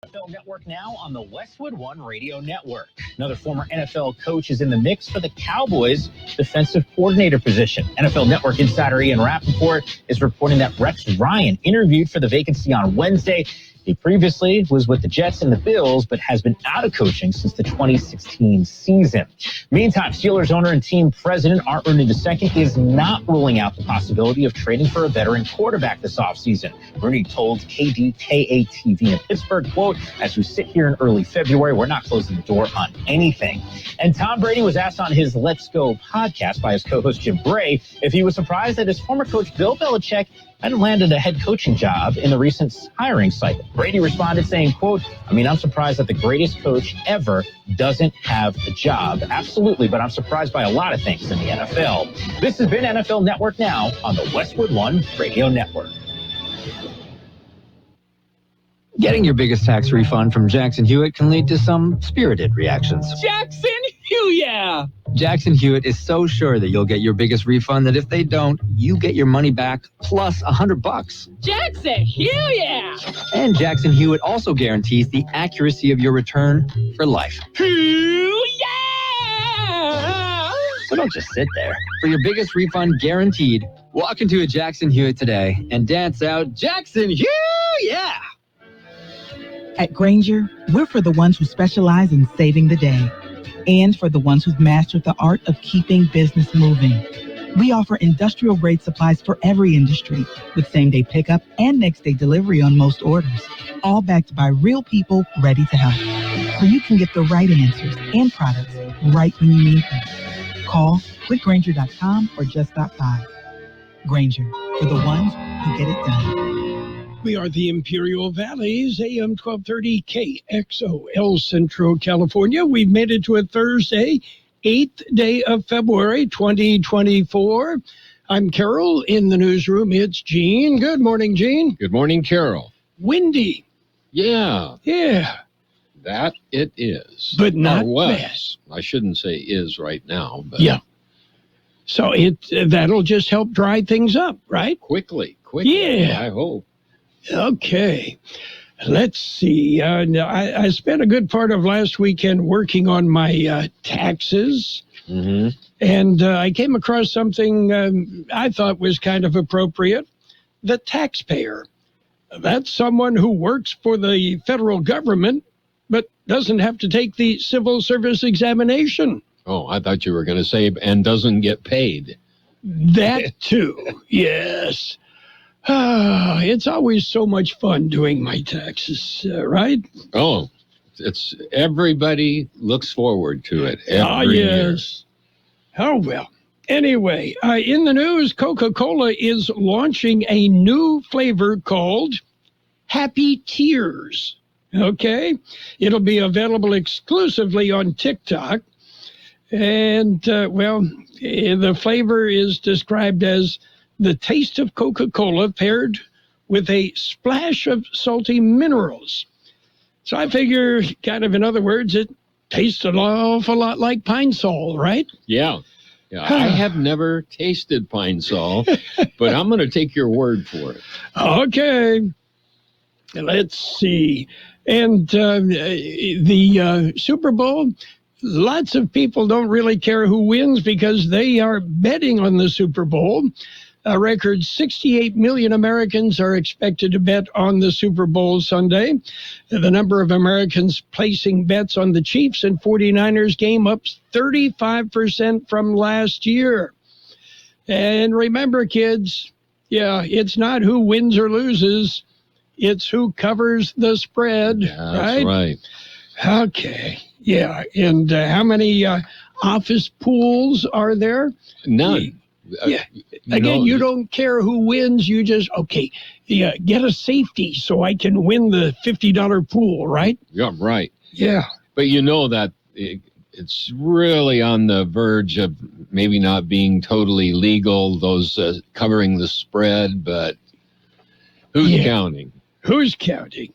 NFL Network now on the Westwood One Radio Network. Another former NFL coach is in the mix for the Cowboys' defensive coordinator position. NFL Network insider Ian Rappaport is reporting that Rex Ryan interviewed for the vacancy on Wednesday. He previously was with the Jets and the Bills, but has been out of coaching since the 2016 season. Meantime, Steelers owner and team president Art Rooney II is not ruling out the possibility of trading for a veteran quarterback this offseason. Rooney told KDKA-TV in Pittsburgh, quote, "As we sit here in early February, we're not closing the door on anything." And Tom Brady was asked on his Let's Go podcast by his co-host Jim Bray if he was surprised that his former coach Bill Belichick hadn't landed a head coaching job in the recent hiring cycle. Brady responded saying, quote, I'm surprised that the greatest coach ever doesn't have a job. Absolutely, but I'm surprised by a lot of things in the NFL. This has been NFL Network Now on the Westwood One Radio Network. Getting your biggest tax refund from Jackson Hewitt can lead to some spirited reactions. Jackson Hewitt! Jackson Hewitt is so sure that you'll get your biggest refund that if they don't, you get your money back plus $100. Jackson Hewitt! And Jackson Hewitt also guarantees the accuracy of your return for life. Hewitt! So don't just sit there. For your biggest refund guaranteed, walk into a Jackson Hewitt today and dance out Jackson Hewitt! At Grainger, we're for the ones who specialize in saving the day and for the ones who've mastered the art of keeping business moving. We offer industrial-grade supplies for every industry with same-day pickup and next-day delivery on most orders, all backed by real people ready to help. So you can get the right answers and products right when you need them. Call quickgrainger.com or just stop by. Grainger, for the ones who get it done. We are the Imperial Valley's AM 1230 KXO, El Centro, California. We've made it to a Thursday, 8th day of February, 2024. I'm Carroll. In the newsroom, it's Gene. Good morning, Gene. Good morning, Carroll. Windy. Yeah. That it is. But not or was. bad. I shouldn't say is right now. But yeah. So that'll just help dry things up, right? Quickly. Yeah. I hope. Okay, let's see. I spent a good part of last weekend working on my taxes, and I came across something I thought was kind of appropriate. The taxpayer. That's someone who works for the federal government, but doesn't have to take the civil service examination. Oh, I thought you were going to say, and doesn't get paid. That too, yes. It's always so much fun doing my taxes, right? Oh, it's everybody looks forward to it every year. Oh, well. Anyway, in the news, Coca-Cola is launching a new flavor called Happy Tears. Okay? It'll be available exclusively on TikTok. And, the flavor is described as the taste of Coca-Cola paired with a splash of salty minerals. So I figure, kind of in other words, it tastes an awful lot like Pine Sol, right? Yeah. I have never tasted Pine Sol, but I'm going to take your word for it. Okay. Let's see. And the Super Bowl, lots of people don't really care who wins because they are betting on the Super Bowl. A record 68 million Americans are expected to bet on the Super Bowl Sunday. The number of Americans placing bets on the Chiefs and 49ers game up 35% from last year. And remember, kids, it's not who wins or loses. It's who covers the spread, That's right? Okay. Yeah. And how many office pools are there? None. Again, you don't care who wins. You just, get a safety so I can win the $50 pool, right? Yeah, right. Yeah. But you know that it's really on the verge of maybe not being totally legal, those covering the spread, but who's counting? Who's counting?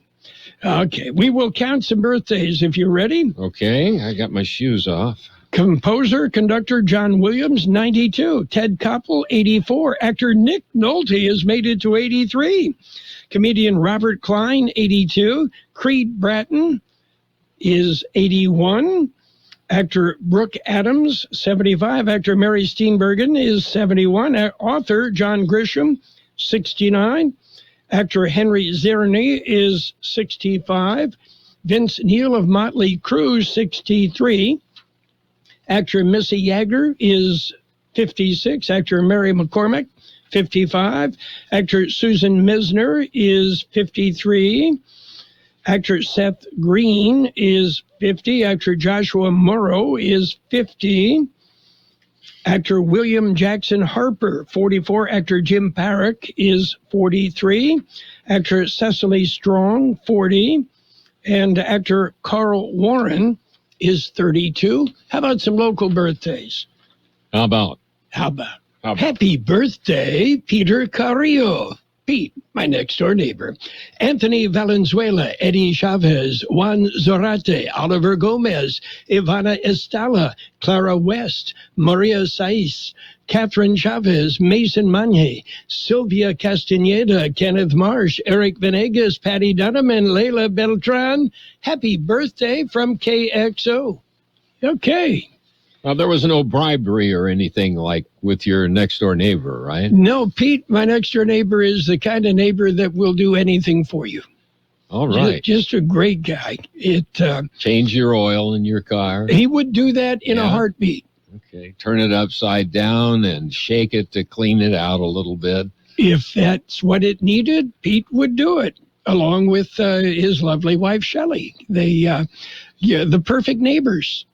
Okay, we will count some birthdays if you're ready. Okay, I got my shoes off. Composer, conductor John Williams, 92. Ted Koppel, 84. Actor Nick Nolte has made it to 83. Comedian Robert Klein, 82. Creed Bratton is 81. Actor Brooke Adams, 75. Actor Mary Steenburgen is 71. Author John Grisham, 69. Actor Henry Czerny is 65. Vince Neil of Motley Crue, 63. Actor Missy Jagger is 56. Actor Mary McCormick, 55. Actor Susan Misner is 53. Actor Seth Green is 50. Actor Joshua Morrow is 50. Actor William Jackson Harper, 44. Actor Jim Parrick is 43. Actor Cecily Strong, 40. And actor Carl Warren is 32. How about some local birthdays? How about? Happy birthday, Peter Carrillo. Pete, my next-door neighbor. Anthony Valenzuela, Eddie Chavez, Juan Zorate, Oliver Gomez, Ivana Estala, Clara West, Maria Saiz, Catherine Chavez, Mason Manye, Sylvia Castaneda, Kenneth Marsh, Eric Venegas, Patty Dunham, and Leila Beltran. Happy birthday from KXO. Okay. Well, there was no bribery or anything like with your next-door neighbor, right? No, Pete, my next-door neighbor is the kind of neighbor that will do anything for you. All right. Just a great guy. Change your oil in your car. He would do that in a heartbeat. Okay. Turn it upside down and shake it to clean it out a little bit. If that's what it needed, Pete would do it, along with his lovely wife, Shelley. The perfect neighbors.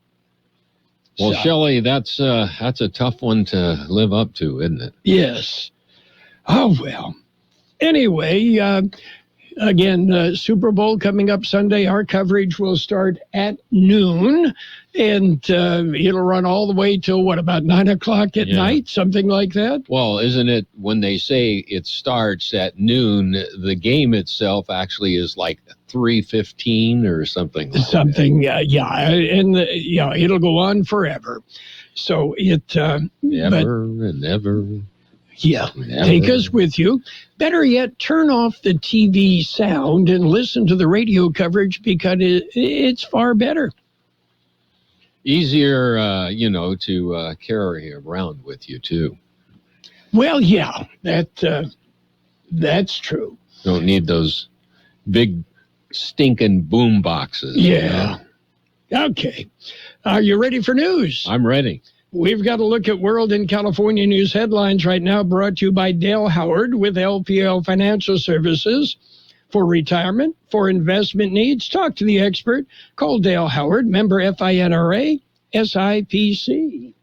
Well, Shelley, that's a tough one to live up to, isn't it? Yes. Oh, well. Anyway, again, Super Bowl coming up Sunday. Our coverage will start at noon, and it'll run all the way till, about 9 o'clock at night, something like that? Well, isn't it when they say it starts at noon, the game itself actually is like 3:15 or something like that. It'll go on forever. So never. Yeah, take us with you. Better yet, turn off the TV sound and listen to the radio coverage because it's far better. Easier, to carry around with you, too. Well, yeah, that's true. Don't need those big stinking boom boxes. Yeah. Okay. Are you ready for news? I'm ready. We've got a look at World and California news headlines right now, brought to you by Dale Howard with LPL Financial Services. For retirement, for investment needs, talk to the expert. Call Dale Howard, member FINRA, SIPC.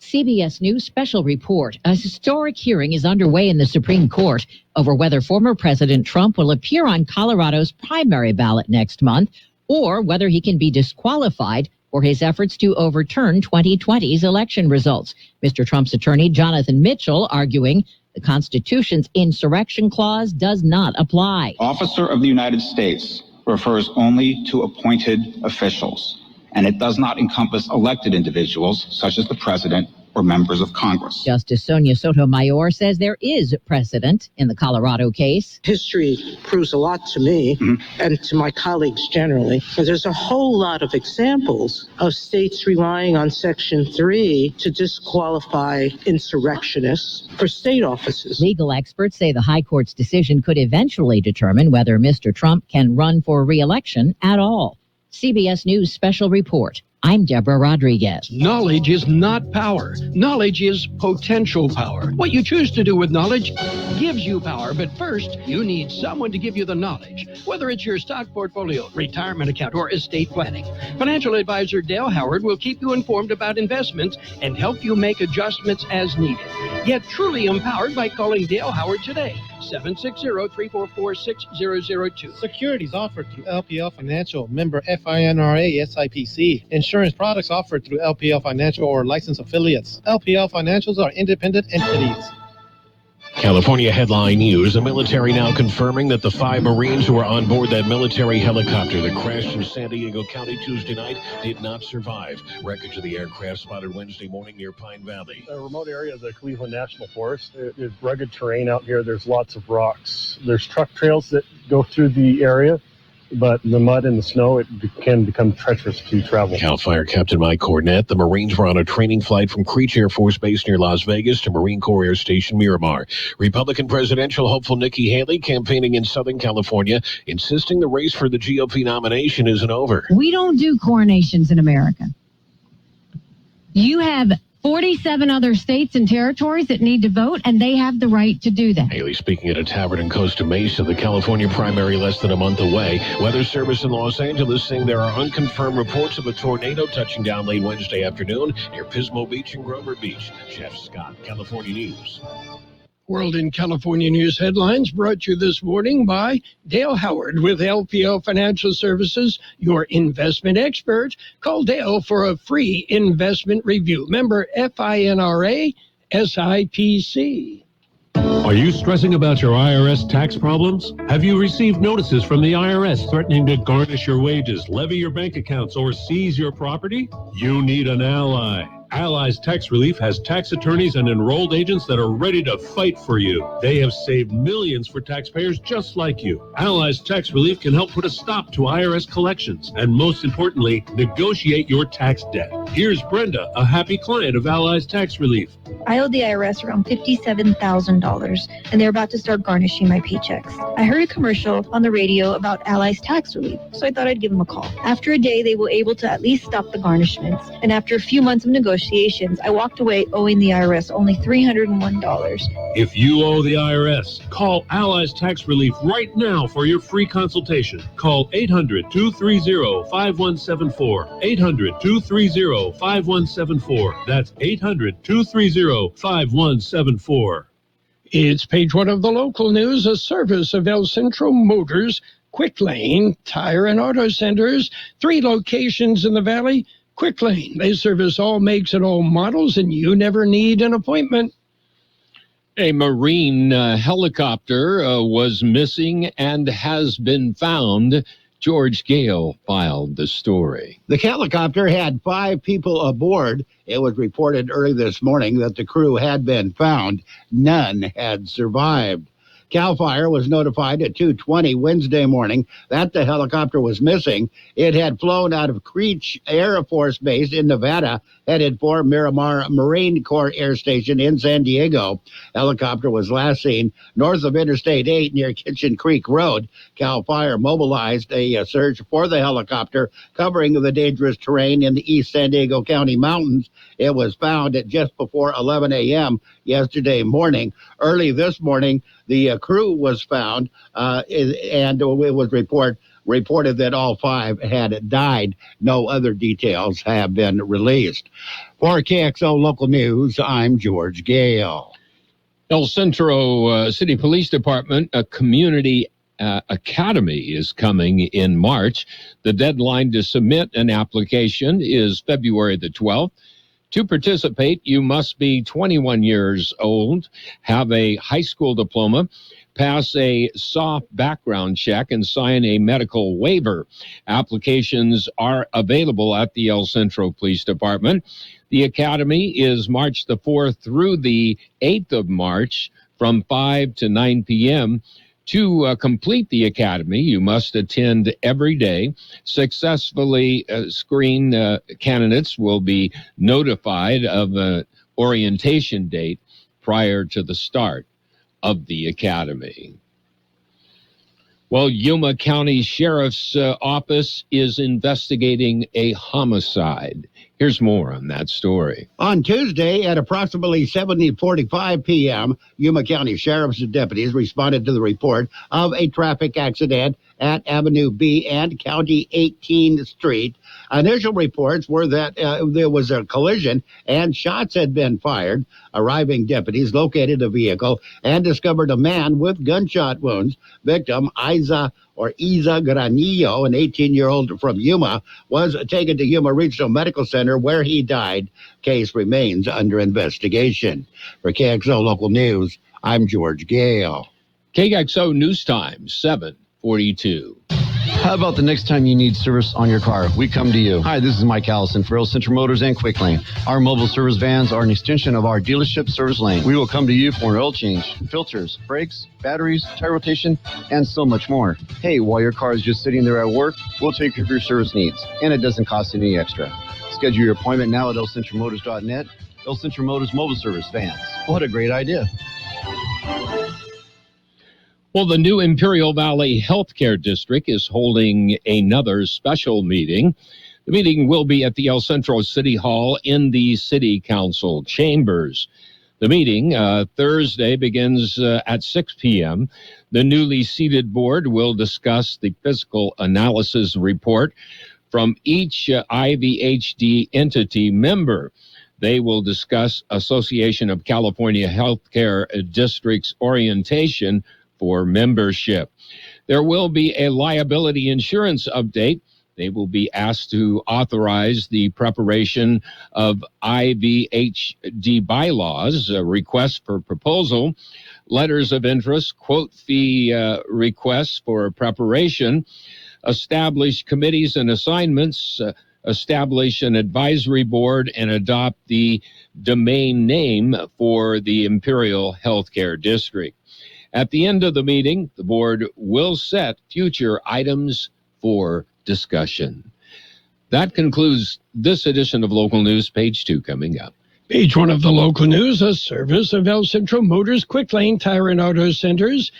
CBS News special report. A historic hearing is underway in the Supreme Court over whether former President Trump will appear on Colorado's primary ballot next month or whether he can be disqualified for his efforts to overturn 2020's election results. Mr. Trump's attorney, Jonathan Mitchell, arguing the Constitution's insurrection clause does not apply. Officer of the United States refers only to appointed officials, and it does not encompass elected individuals such as the president or members of Congress. Justice Sonia Sotomayor says there is precedent in the Colorado case. History proves a lot to me and to my colleagues generally. And there's a whole lot of examples of states relying on Section 3 to disqualify insurrectionists for state offices. Legal experts say the High Court's decision could eventually determine whether Mr. Trump can run for re-election at all. CBS News special report. I'm Deborah Rodriguez. Knowledge is not power. Knowledge is potential power. What you choose to do with knowledge gives you power, but first, you need someone to give you the knowledge, whether it's your stock portfolio, retirement account, or estate planning. Financial advisor Dale Howard will keep you informed about investments and help you make adjustments as needed. Get truly empowered by calling Dale Howard today, 760-344-6002. Securities offered through LPL Financial, member FINRA SIPC. Insurance products offered through LPL Financial or licensed affiliates. LPL Financials are independent entities. California headline news. The military now confirming that the 5 Marines who were on board that military helicopter that crashed in San Diego County Tuesday night did not survive. Wreckage of the aircraft spotted Wednesday morning near Pine Valley. A remote area of the Cleveland National Forest. It's rugged terrain out here. There's lots of rocks. There's truck trails that go through the area, but the mud and the snow, it can become treacherous to travel. CAL FIRE Captain Mike Cornett. The Marines were on a training flight from Creech Air Force Base near Las Vegas to Marine Corps Air Station Miramar. Republican presidential hopeful Nikki Haley campaigning in Southern California, insisting the race for the GOP nomination isn't over. We don't do coronations in America. You have 47 other states and territories that need to vote, and they have the right to do that. Haley speaking at a tavern in Costa Mesa, the California primary less than a month away. Weather Service in Los Angeles saying there are unconfirmed reports of a tornado touching down late Wednesday afternoon near Pismo Beach and Grover Beach. Jeff Scott, California News. World in California News headlines brought to you this morning by Dale Howard with LPL Financial Services, your investment expert. Call Dale for a free investment review. Member FINRA SIPC. Are you stressing about your IRS tax problems? Have you received notices from the IRS threatening to garnish your wages, levy your bank accounts, or seize your property? You need an ally. Allies Tax Relief has tax attorneys and enrolled agents that are ready to fight for you. They have saved millions for taxpayers just like you. Allies Tax Relief can help put a stop to IRS collections and, most importantly, negotiate your tax debt. Here's Brenda, a happy client of Allies Tax Relief. I owe the IRS around $57,000, and they're about to start garnishing my paychecks. I heard a commercial on the radio about Allies Tax Relief, so I thought I'd give them a call. After a day, they were able to at least stop the garnishments, and after a few months of negotiations, I walked away owing the IRS only $301. If you owe the IRS, call Allies Tax Relief right now for your free consultation. Call 800-230-5174. 800-230-5174. That's 800-230-5174. It's page 1 of the local news, a service of El Centro Motors, Quick Lane, Tire and Auto Centers, 3 locations in the Valley. Quick Lane, they service all makes and all models, and you never need an appointment. A Marine helicopter was missing and has been found. George Gale filed the story. The helicopter had 5 people aboard. It was reported early this morning that the crew had been found. None had survived. CAL FIRE was notified at 2:20 Wednesday morning that the helicopter was missing. It had flown out of Creech Air Force Base in Nevada, headed for Miramar Marine Corps Air Station in San Diego. Helicopter was last seen north of Interstate 8 near Kitchen Creek Road. CAL FIRE mobilized a search for the helicopter, covering the dangerous terrain in the East San Diego County mountains. It was found at just before 11 a.m. yesterday morning. Early this morning, the crew was found, and it was reported that all 5 had died. No other details have been released. For KXO Local News, I'm George Gale. El Centro City Police Department, a community academy is coming in March. The deadline to submit an application is February the 12th. To participate, you must be 21 years old, have a high school diploma, pass a soft background check, and sign a medical waiver. Applications are available at the El Centro Police Department. The academy is March the 4th through the 8th of March from 5 to 9 p.m. To complete the academy, you must attend every day. Successfully screened candidates will be notified of an orientation date prior to the start of the academy. Well, Yuma County Sheriff's Office is investigating a homicide. Here's more on that story. On Tuesday at approximately 7:45 p.m., Yuma County Sheriff's deputies responded to the report of a traffic accident at Avenue B and County 18th Street. Initial reports were that there was a collision and shots had been fired. Arriving deputies located the vehicle and discovered a man with gunshot wounds. Victim, Isa Granillo, an 18-year-old from Yuma, was taken to Yuma Regional Medical Center where he died. Case remains under investigation. For KXO Local News, I'm George Gale. KXO News Time, 7:42. How about the next time you need service on your car? We come to you. Hi, this is Mike Allison for Real Central Motors and Quick Lane. Our mobile service vans are an extension of our dealership service lane. We will come to you for an oil change, filters, brakes, batteries, tire rotation, and so much more. Hey, while your car is just sitting there at work, we'll take care of your service needs, and it doesn't cost any extra. Schedule your appointment now at elcentralmotors.net. El Central Motors Mobile Service Vans. What a great idea. Well, the new Imperial Valley Healthcare District is holding another special meeting. The meeting will be at the El Centro City Hall in the City Council chambers. The meeting Thursday begins at 6 p.m. The newly seated board will discuss the physical analysis report from each IVHD entity member. They will discuss Association of California Healthcare Districts orientation for membership. There will be a liability insurance update. They will be asked to authorize the preparation of IVHD bylaws, requests for proposal, letters of interest, quote fee requests for preparation, establish committees and assignments, establish an advisory board, and adopt the domain name for the Imperial Healthcare District. At the end of the meeting, the board will set future items for discussion. That concludes this edition of Local News. Page 2 coming up. Page 1 of the Local News, a service of El Centro Motors Quick Lane Tire and Auto Centers.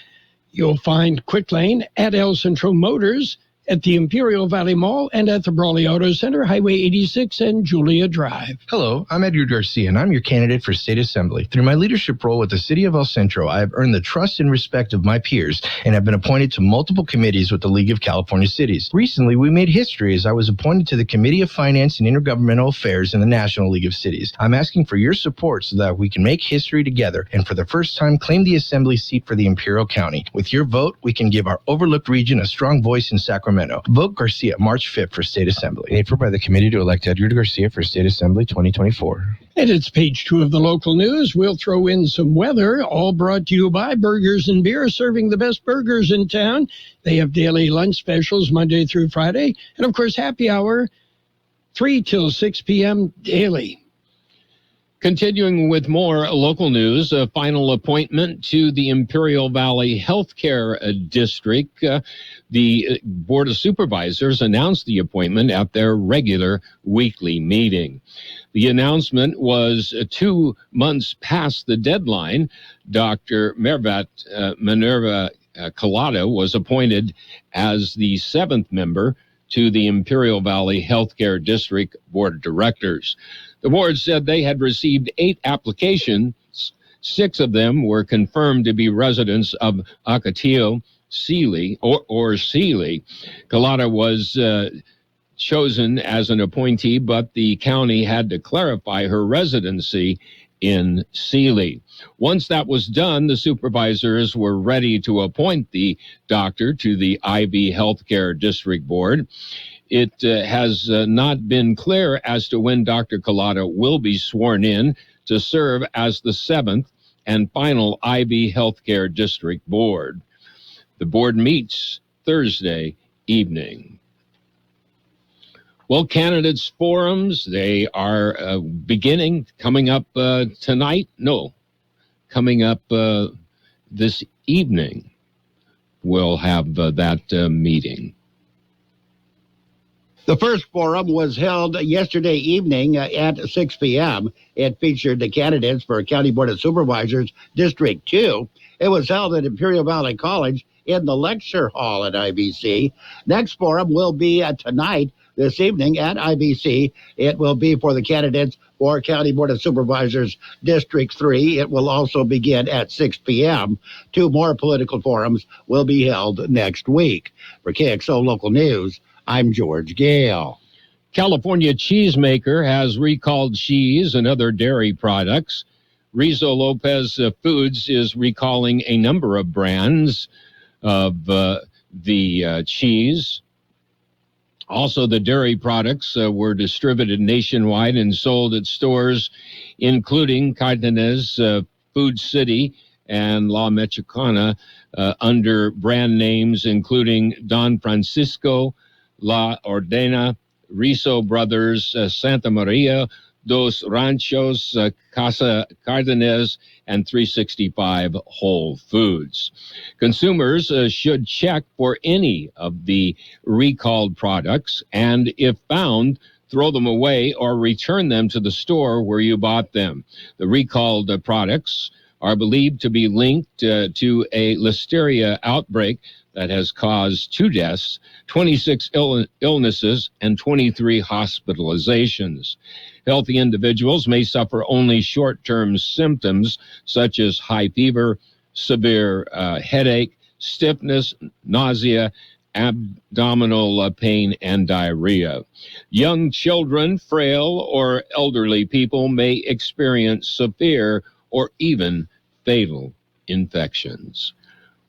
You'll find Quick Lane at El Centro Motors, at the Imperial Valley Mall, and at the Brawley Auto Center, Highway 86 and Julia Drive. Hello, I'm Edgar Garcia, and I'm your candidate for State Assembly. Through my leadership role with the City of El Centro, I have earned the trust and respect of my peers and have been appointed to multiple committees with the League of California Cities. Recently, we made history as I was appointed to the Committee of Finance and Intergovernmental Affairs in the National League of Cities. I'm asking for your support so that we can make history together and for the first time claim the Assembly seat for the Imperial County. With your vote, we can give our overlooked region a strong voice in Sacramento. Vote Garcia March 5th for State Assembly. Paid for by the committee to elect Edgar Garcia for State Assembly 2024. And it's page 2 of the Local News. We'll throw in some weather, all brought to you by Burgers and Beer, serving the best burgers in town. They have daily lunch specials Monday through Friday. And, of course, happy hour, 3 till 6 p.m. daily. Continuing with more local news, a final appointment to the Imperial Valley Healthcare District. The Board of Supervisors announced the appointment at their regular weekly meeting. The announcement was 2 months past the deadline. Dr. Minerva Collada was appointed as the 7th member to the Imperial Valley Healthcare District Board of Directors. The board said they had received 8 applications. 6 of them were confirmed to be residents of Ocotillo, Sealy, or Sealy. Collada was chosen as an appointee, but the county had to clarify her residency in Sealy. Once that was done, the supervisors were ready to appoint the doctor to the IV Healthcare District Board. It has not been clear as to when Dr. Collada will be sworn in to serve as the 7th and final IV Healthcare District Board. The board meets Thursday evening. Well, candidates forums, they are coming up tonight. No, coming up this evening. We'll have that meeting. The first forum was held yesterday evening at 6 p.m. It featured the candidates for County Board of Supervisors, District 2. It was held at Imperial Valley College in the lecture hall at IBC. Next forum will be tonight, this evening at IBC. It will be for the candidates for County Board of Supervisors, District 3. It will also begin at 6 p.m. 2 more political forums will be held next week. For KXO Local News, I'm George Gale. California cheesemaker has recalled cheese and other dairy products. Rizzo Lopez Foods is recalling a number of brands of the cheese. Also, the dairy products were distributed nationwide and sold at stores including Cardenas, Food City, and La Mexicana under brand names including Don Francisco, La Ordena, Riso Brothers, Santa Maria, Dos Ranchos, Casa Cardenas, and 365 Whole Foods. Consumers should check for any of the recalled products, and if found, throw them away or return them to the store where you bought them. The recalled products are believed to be linked to a listeria outbreak that has caused 2 deaths, 26 illnesses, and 23 hospitalizations. Healthy individuals may suffer only short-term symptoms such as high fever, severe headache, stiffness, nausea, abdominal pain, and diarrhea. Young children, frail, or elderly people may experience severe or even fatal infections.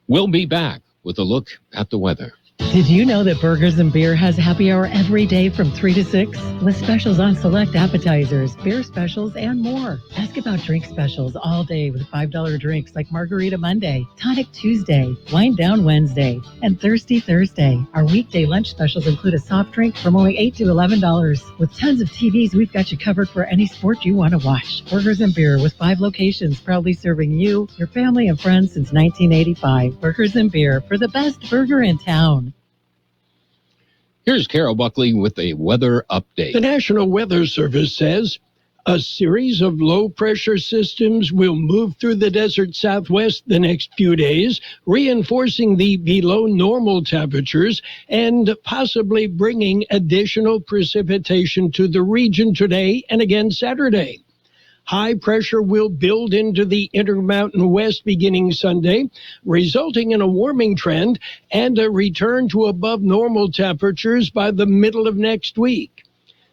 We'll be back with a look at the weather. Did you know that Burgers and Beer has happy hour every day from 3 to 6? With specials on select appetizers, beer specials, and more. Ask about drink specials all day with $5 drinks like Margarita Monday, Tonic Tuesday, Wind Down Wednesday, and Thirsty Thursday. Our weekday lunch specials include a soft drink from only $8 to $11. With tons of TVs, we've got you covered for any sport you want to watch. Burgers and Beer with 5 locations, proudly serving you, your family, and friends since 1985. Burgers and Beer for the best burger in town. Here's Carroll Buckley with a weather update. The National Weather Service says a series of low-pressure systems will move through the desert southwest the next few days, reinforcing the below-normal temperatures and possibly bringing additional precipitation to the region today and again Saturday. High pressure will build into the Intermountain West beginning Sunday, resulting in a warming trend and a return to above normal temperatures by the middle of next week.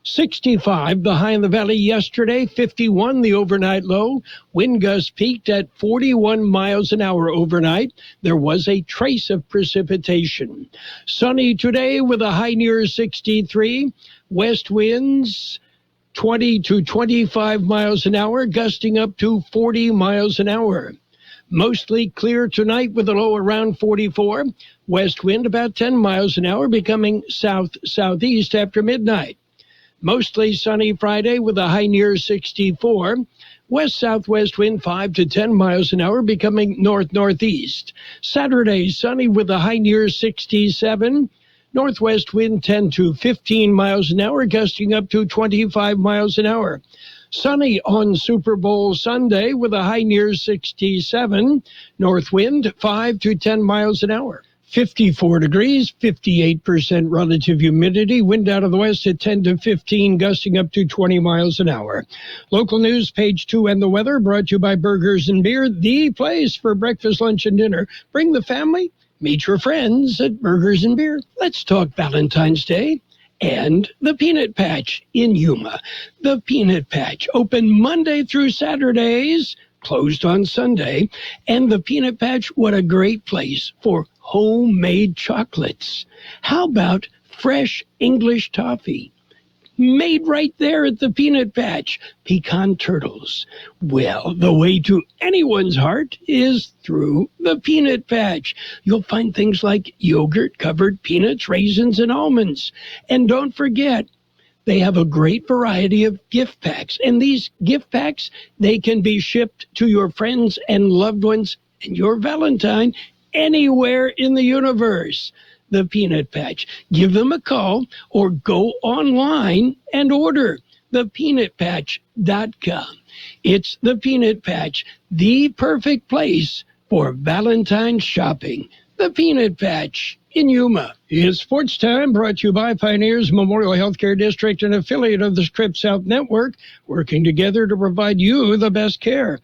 65 the high in the valley yesterday, 51 the overnight low. Wind gusts peaked at 41 miles an hour overnight. There was a trace of precipitation. Sunny today with a high near 63. West winds 20 to 25 miles an hour, gusting up to 40 miles an hour. Mostly clear tonight with a low around 44. West wind about 10 miles an hour, becoming south-southeast after midnight. Mostly sunny Friday with a high near 64. West-southwest wind 5 to 10 miles an hour, becoming north-northeast. Saturday sunny with a high near 67. Northwest wind 10 to 15 miles an hour, gusting up to 25 miles an hour. Sunny on Super Bowl Sunday with a high near 67. North wind 5 to 10 miles an hour. 54 degrees, 58% relative humidity. Wind out of the west at 10 to 15, gusting up to 20 miles an hour. Local news, page 2, and the weather brought to you by Burgers and Beer, the place for breakfast, lunch, and dinner. Bring the family. Meet your friends at Burgers and Beer. Let's talk Valentine's Day and the Peanut Patch in Yuma. The Peanut Patch, open Monday through Saturdays, closed on Sunday. And the Peanut Patch, what a great place for homemade chocolates. How about fresh English toffee? Made right there at the Peanut Patch. Pecan turtles. Well, the way to anyone's heart is through the Peanut Patch. You'll find things like yogurt-covered peanuts, raisins, and almonds. And don't forget, they have a great variety of gift packs. And these gift packs, they can be shipped to your friends and loved ones and your Valentine anywhere in the universe. The Peanut Patch. Give them a call or go online and order thepeanutpatch.com. It's the Peanut Patch, the perfect place for Valentine's shopping. The Peanut Patch in Yuma. It's Sports Time, brought to you by Pioneers Memorial Healthcare District, an affiliate of the Strip South Network, working together to provide you the best care.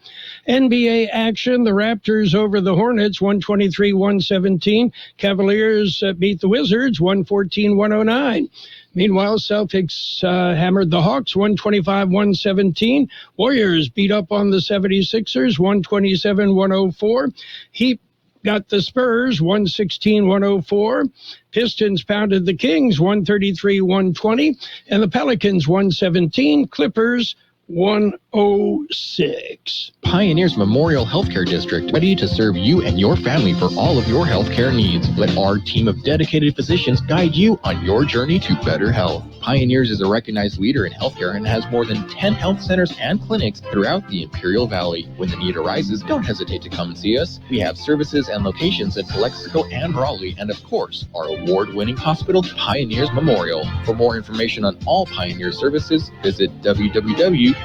NBA action, the Raptors over the Hornets, 123-117. Cavaliers beat the Wizards, 114-109. Meanwhile, Celtics hammered the Hawks, 125-117. Warriors beat up on the 76ers, 127-104. Heat got the Spurs, 116-104. Pistons pounded the Kings, 133-120. And the Pelicans, 117. Clippers, 106. Pioneers Memorial Healthcare District, ready to serve you and your family for all of your healthcare needs. Let our team of dedicated physicians guide you on your journey to better health. Pioneers is a recognized leader in healthcare and has more than 10 health centers and clinics throughout the Imperial Valley. When the need arises, don't hesitate to come and see us. We have services and locations in Calexico and Raleigh, and of course, our award-winning hospital, Pioneers Memorial. For more information on all Pioneer services, visit www.pmhd.org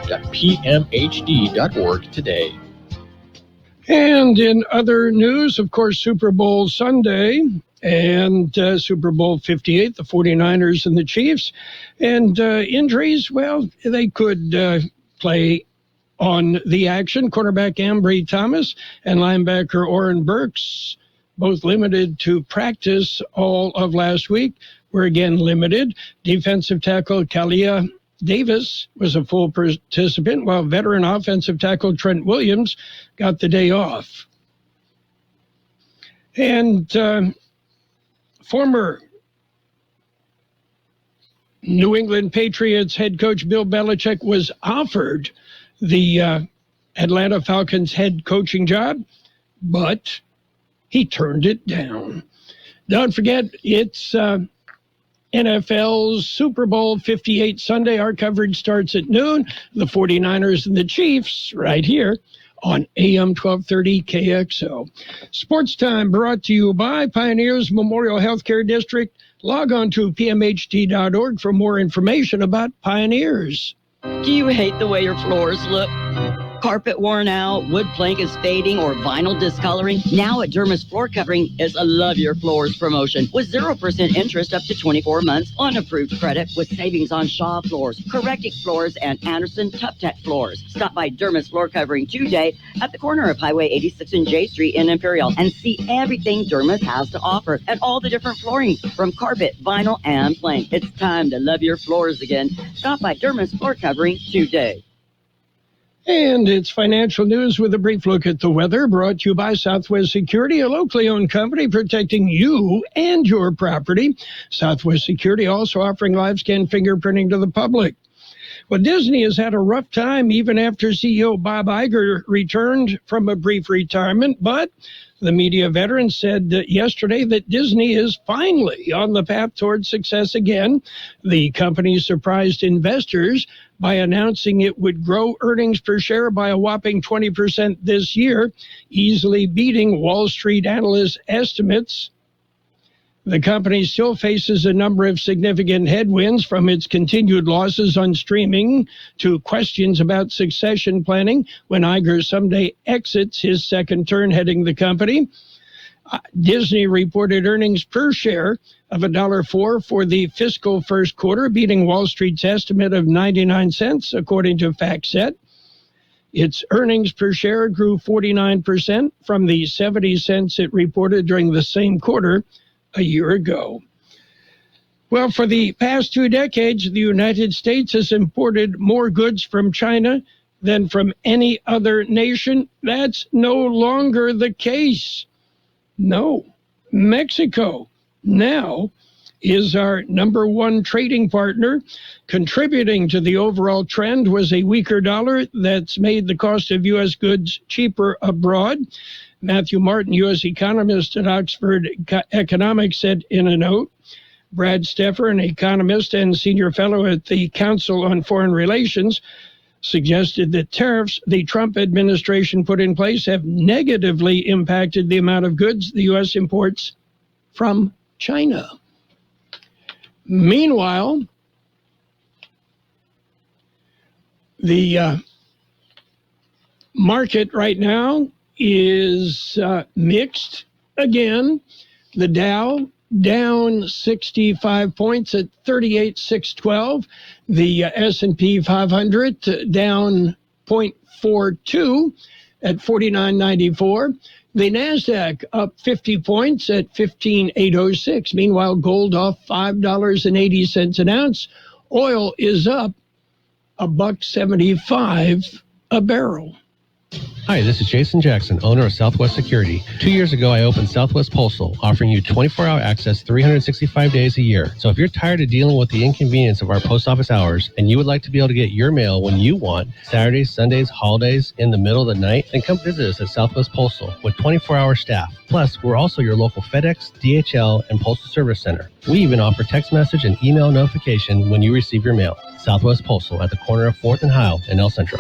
today. And in other news, of course, Super Bowl Sunday and Super Bowl 58, the 49ers and the Chiefs. And injuries, well, they could play on the action. Quarterback Ambry Thomas and linebacker Oren Burks, both limited to practice all of last week, were again limited. Defensive tackle Kalia Davis was a full participant, while veteran offensive tackle Trent Williams got the day off. And former New England Patriots head coach Bill Belichick was offered the Atlanta Falcons head coaching job, but he turned it down. Don't forget, it's NFL's Super Bowl 58 Sunday. Our coverage starts at noon. The 49ers and the Chiefs right here on AM 1230 KXO. Sports Time brought to you by Pioneers Memorial Healthcare District. Log on to pmhd.org for more information about Pioneers. Do you hate the way your floors look? Carpet worn out, wood plank is fading, or vinyl discoloring? Now at Dermis Floor Covering is a Love Your Floors promotion with 0% interest up to 24 months on approved credit with savings on Shaw Floors, Correctic Floors, and Anderson Tech Floors. Stop by Dermis Floor Covering today at the corner of Highway 86 and J Street in Imperial and see everything Dermis has to offer and all the different flooring from carpet, vinyl, and plank. It's time to love your floors again. Stop by Dermis Floor Covering today. And it's financial news with a brief look at the weather, brought to you by Southwest Security, a locally owned company protecting you and your property. Southwest Security also offering live scan fingerprinting to the public. Well, Disney has had a rough time even after CEO Bob Iger returned from a brief retirement, but the media veteran said yesterday that Disney is finally on the path towards success again. The company surprised investors by announcing it would grow earnings per share by a whopping 20% this year, easily beating Wall Street analysts' estimates. The company still faces a number of significant headwinds, from its continued losses on streaming to questions about succession planning when Iger someday exits his second term heading the company. Disney reported earnings per share of $1.04 for the fiscal first quarter, beating Wall Street's estimate of 99 cents, according to FactSet. Its earnings per share grew 49% from the 70 cents it reported during the same quarter a year ago. Well, for the past 2 decades, the United States has imported more goods from China than from any other nation. That's no longer the case. No, Mexico now is our number one trading partner. Contributing to the overall trend was a weaker dollar that's made the cost of U.S. goods cheaper abroad. Matthew Martin, U.S. economist at Oxford Economics, said in a note. Brad Steffer, an economist and senior fellow at the Council on Foreign Relations, suggested that tariffs the Trump administration put in place have negatively impacted the amount of goods the U.S. imports from China. Meanwhile, the market right now is mixed again. The Dow down 65 points at 38,612. The S&P 500 down 0.42 at 49.94. The NASDAQ up 50 points at 15,806. Meanwhile, gold off $5.80 an ounce. Oil is up $1.75 a barrel. Hi, this is Jason Jackson, owner of Southwest Security. 2 years ago, I opened Southwest Postal, offering you 24-hour access 365 days a year. So if you're tired of dealing with the inconvenience of our post office hours and you would like to be able to get your mail when you want, Saturdays, Sundays, holidays, in the middle of the night, then come visit us at Southwest Postal with 24-hour staff. Plus, we're also your local FedEx, DHL, and Postal Service Center. We even offer text message and email notification when you receive your mail. Southwest Postal at the corner of 4th and Heil in El Centro.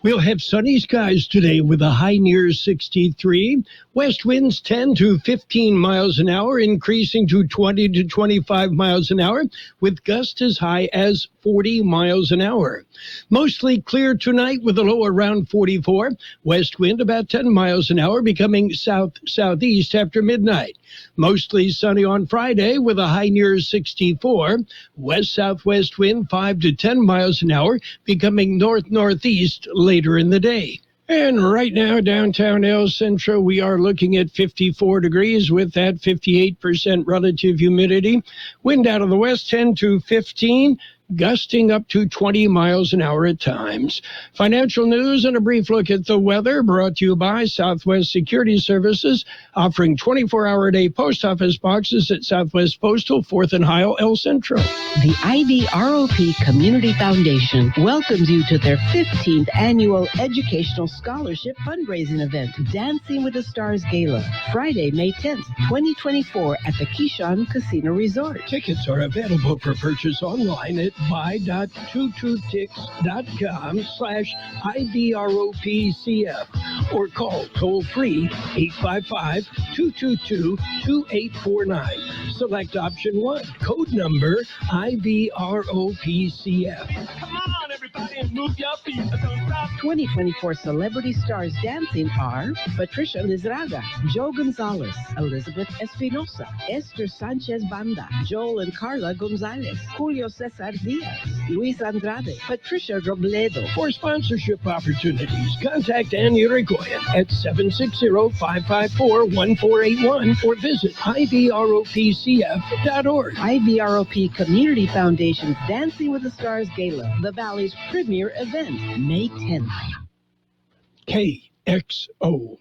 We'll have sunny skies today with a high near 63. West winds 10 to 15 miles an hour, increasing to 20 to 25 miles an hour, with gusts as high as 40 miles an hour. Mostly clear tonight with a low around 44. West wind about 10 miles an hour, becoming south-southeast after midnight. Mostly sunny on Friday with a high near 64. West-southwest wind 5 to 10 miles an hour, becoming north-northeast later in the day. And right now, downtown El Centro, we are looking at 54 degrees with that 58% relative humidity. Wind out of the west 10 to 15. Gusting up to 20 miles an hour at times. Financial news and a brief look at the weather brought to you by Southwest Security Services, offering 24-hour-a-day post office boxes at Southwest Postal, 4th and Heil, El Centro. The IVROP Community Foundation welcomes you to their 15th annual Educational Scholarship Fundraising event, Dancing with the Stars Gala, Friday, May 10th, 2024 at the Kxo Casino Resort. Tickets are available for purchase online at buy.22tix.com/IVROPCF or call toll-free 855-222-2849. Select option 1, code number IVROPCF. Come on, everybody, and move your feet. Don't stop. 2024 celebrity stars dancing are Patricia Lizraga, Joe Gonzalez, Elizabeth Espinosa, Esther Sanchez Banda, Joel and Carla Gonzalez, Julio Cesar Diaz, Luis Andrade, Patricia Robledo. For sponsorship opportunities, contact Ann Irigoyen at 760-554-1481 or visit IVROPCF.org. IVROP Community Foundation's Dancing with the Stars Gala, the Valley's premier event, May 10th. KXO,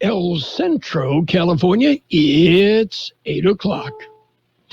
El Centro, California. It's 8 o'clock.